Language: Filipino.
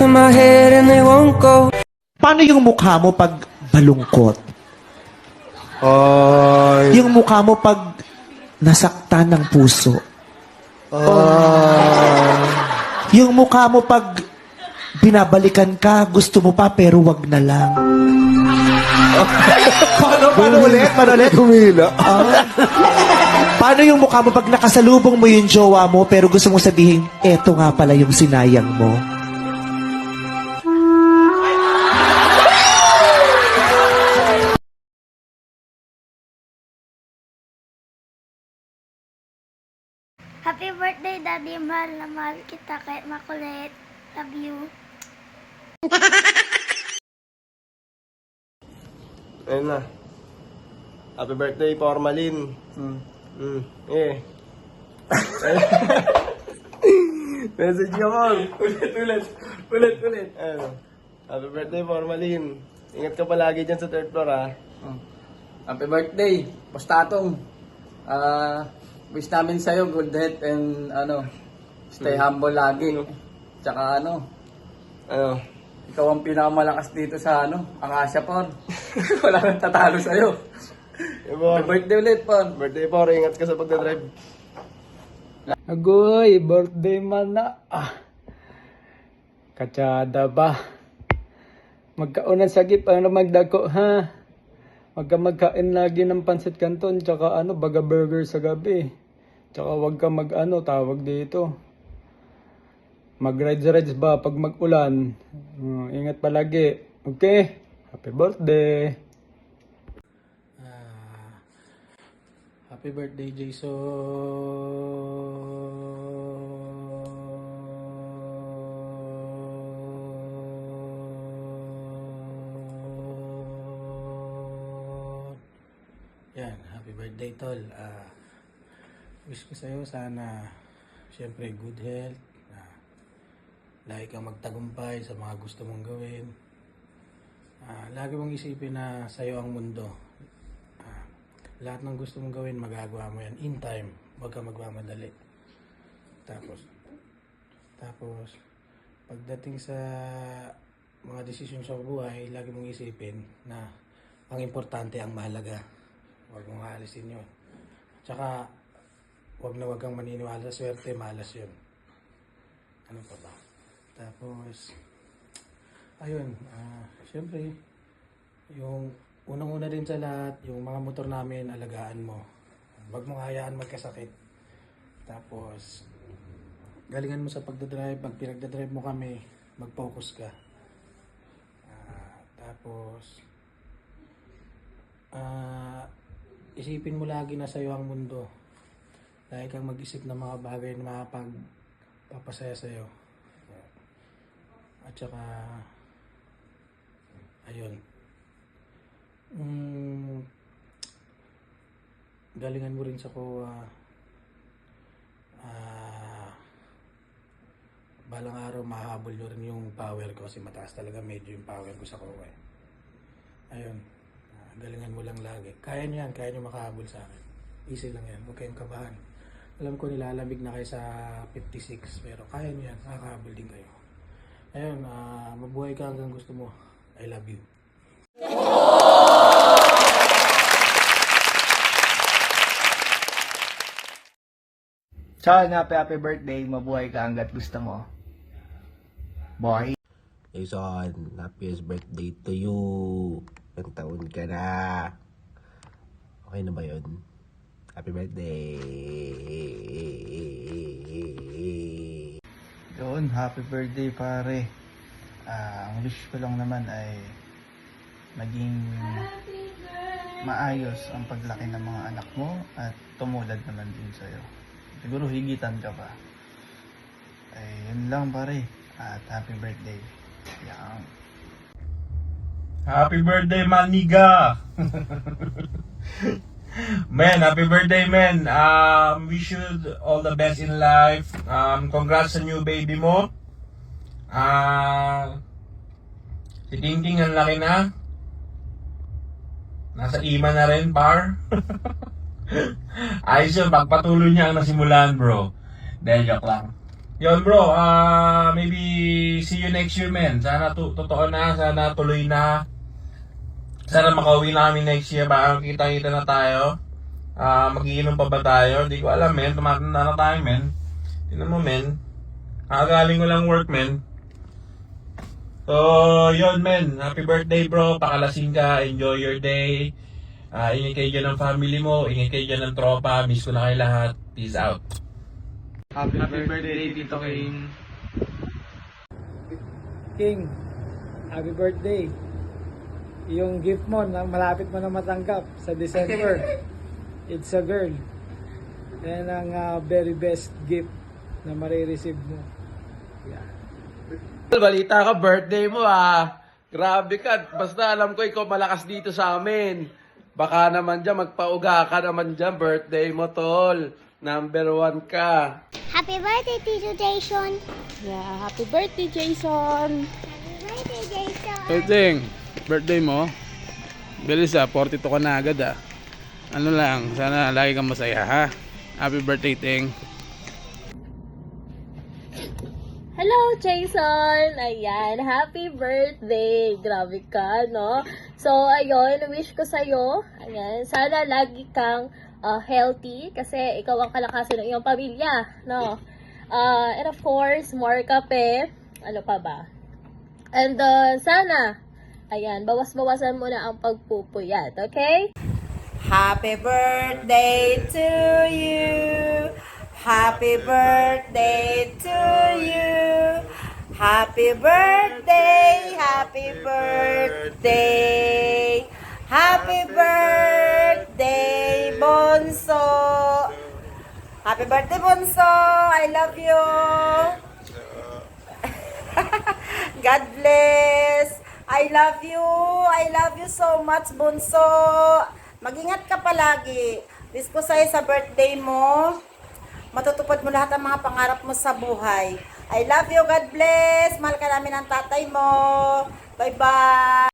to my head and they won't go. Paano yung mukha mo pag malungkot? Ay. Yung mukha mo pag nasaktan ng puso? Yung mukha mo pag binabalikan ka, gusto mo pa pero wag na lang. Paano ulit? Humila. Paano yung mukha mo pag nakasalubong mo yung jowa mo pero gusto mong sabihin, eto nga pala yung sinayang mo? Happy birthday, Daddy. Mahal na mahal kita kahit makulit. Love you. Ayun na. Happy birthday, Formalin. Eh. Message niyo ko. Ulit. Ano? Happy birthday, Formalin. Ingat ka palagi dyan sa third floor, ha? Happy birthday, Postatong. Wish namin sa'yo good health and stay humble lagi. Tsaka Ano? ikaw ang pinakamalakas dito sa ang Asia Por. Wala nang tatalo sa'yo. Happy birthday ulit, Por. Birthday, Por. Ingat ka sa pagdadrive. Agoy, birthday man na. Katsada ba? Magkaunan sagip, magdako ha? Magkain lagi ng pansit canton, tsaka baga burger sa gabi. Tsaka wag ka tawag dito. Mag-rides ba pag mag-ulan. Ingat palagi. Okay? Happy birthday! Happy birthday, Jason! Yan, happy birthday, tol. Wish ko sa'yo sana, syempre, good health. Lagi kang magtagumpay sa mga gusto mong gawin. Lagi mong isipin na sa'yo ang mundo. Lahat ng gusto mong gawin, magagawa mo yan in time. Huwag kang magmamadali. Tapos, pagdating sa mga desisyon sa buhay, lagi mong isipin na ang importante ang mahalaga. Huwag mong aalisin yun. Tsaka, huwag kang maniniwala sa swerte, malas yun. Ano pa ba? Tapos, ayun, syempre, yung unang-una din sa lahat, yung mga motor namin, alagaan mo. Huwag mong hayaan magkasakit. Tapos, galingan mo sa pagdadrive. Pag pinagdadrive mo kami, mag-focus ka. Tapos, isipin mo lagi na sa'yo ang mundo. Lagi kang mag-isip ng mga bagay na makapagpapasaya sa'yo. At saka, ayun. Galingan mo rin sa kuha. Balang araw mahabol nyo rin yung power ko kasi mataas talaga medyo yung power ko sa kuha. Ayun. Galingan mo lang lagi. Kaya nyo yan. Kaya nyo makahabol sa akin. Easy lang yan. Huwag kayong kabahan. Alam ko nilalamig na kayo sa 56 pero kaya nyo yan. Nakakahabol din kayo. Ayun, mabuhay ka hanggang gusto mo. I love you. Sean, happy birthday. Mabuhay ka hanggat gusto mo. Boy. Jason, happiest birthday to you. Ilang taon ka na. Okay na ba yun? Happy birthday. Yun, happy birthday pare. Ang wish ko lang naman ay maging maayos ang paglaki ng mga anak mo at tumulad naman din sa'yo. Siguro higitan ka pa. Ay, yun lang pare. At happy birthday. Yan. Happy birthday, Maniga! Man, happy birthday, man. Wish you all the best in life. Congrats sa new baby mo. Si Tingting ang laki na. Nasa ima na rin, par. Ayos yun, pagpatuloy niya ang nasimulan, bro. Dahil joke lang. Yun bro, maybe see you next year men. Sana totoo na, sana tuloy na. Sana makauwi na kami next year, baka kita-kita na tayo. Magiinom pa ba tayo? Di ko alam men, tumatanda na tayo men. Tignan mo men, galing ko lang work men. So yun men, happy birthday bro, pakalasing ka, enjoy your day. Ingay kayo dyan ng family mo, ingay kayo dyan ng tropa, miss ko na kayo lahat. Peace out. Happy birthday, Tito King. King, happy birthday. Yung gift mo na malapit mo na matanggap sa December. It's a girl. Yan ang very best gift na marireceive mo. Balita ka, birthday mo Grabe ka. Basta alam ko ikaw malakas dito sa amin. Baka naman dyan, magpauga ka naman dyan. Birthday mo, tol. Number 1 ka. Happy birthday, Tito Jason! Yeah, happy birthday, Jason! Happy birthday, Jason! Ting, birthday mo? Bilis 42 ka na agad Ano lang, sana lagi kang masaya ha. Happy birthday, Ting. Hello, Jason! Ayan, happy birthday! Grabe ka, no? So, ayun, wish ko sa'yo, ayan, sana lagi kang healthy kasi ikaw ang kalakasan ng iyong pamilya, no? And of course, more kape. Ano pa ba? And sana, ayan, bawas-bawasan mo na ang pagpupuyat, okay? Happy birthday to you. Happy birthday to you. Happy birthday, happy birthday. Happy birthday, Bonso. Happy birthday, Bonso. I love you. God bless. I love you. I love you so much, Bonso. Mag-ingat ka palagi. Wish ko sa'yo sa birthday mo, matutupad mo lahat ang mga pangarap mo sa buhay. I love you. God bless. Mahal ka namin ang tatay mo. Bye-bye.